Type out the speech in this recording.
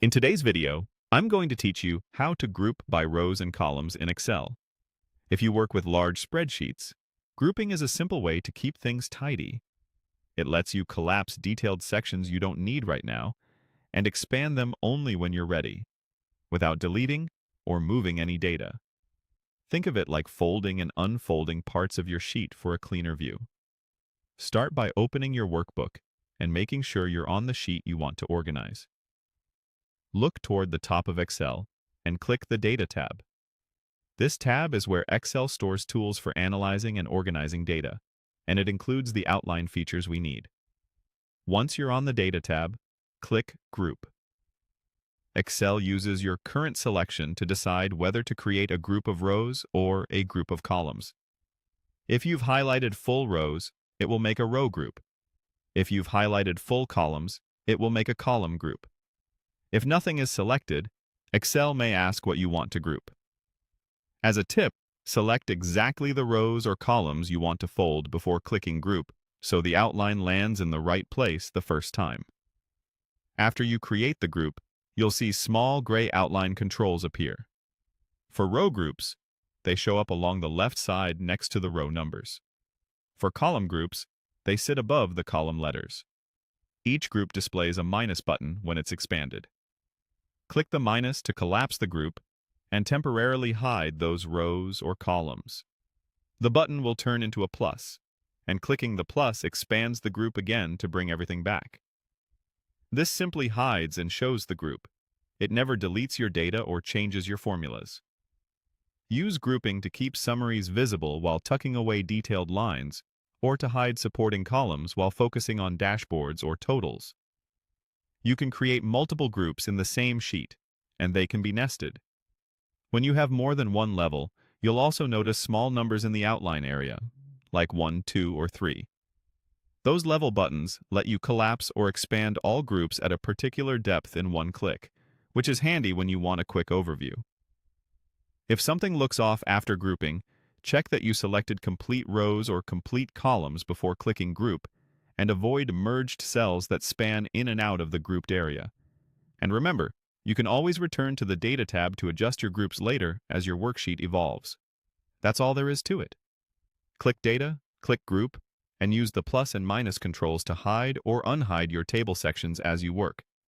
In today's video, I'm going to teach you how to group by rows and columns in Excel. If you work with large spreadsheets, grouping is a simple way to keep things tidy. It lets you collapse detailed sections you don't need right now and expand them only when you're ready, without deleting or moving any data. Think of it like folding and unfolding parts of your sheet for a cleaner view. Start by opening your workbook and making sure you're on the sheet you want to organize. Look toward the top of Excel and click the Data tab. This tab is where Excel stores tools for analyzing and organizing data, and it includes the outline features we need. Once you're on the Data tab, click Group. Excel uses your current selection to decide whether to create a group of rows or a group of columns. If you've highlighted full rows, it will make a row group. If you've highlighted full columns, it will make a column group. If nothing is selected, Excel may ask what you want to group. As a tip, select exactly the rows or columns you want to fold before clicking Group, so the outline lands in the right place the first time. After you create the group, you'll see small gray outline controls appear. For row groups, they show up along the left side next to the row numbers. For column groups, they sit above the column letters. Each group displays a minus button when it's expanded. Click the minus to collapse the group and temporarily hide those rows or columns. The button will turn into a plus, and clicking the plus expands the group again to bring everything back. This simply hides and shows the group. It never deletes your data or changes your formulas. Use grouping to keep summaries visible while tucking away detailed lines, or to hide supporting columns while focusing on dashboards or totals. You can create multiple groups in the same sheet, and they can be nested. When you have more than one level, you'll also notice small numbers in the outline area, like 1, 2, or 3. Those level buttons let you collapse or expand all groups at a particular depth in one click, which is handy when you want a quick overview. If something looks off after grouping, check that you selected complete rows or complete columns before clicking Group, and avoid merged cells that span in and out of the grouped area. And remember, you can always return to the Data tab to adjust your groups later as your worksheet evolves. That's all there is to it. Click Data, click Group, and use the plus and minus controls to hide or unhide your table sections as you work.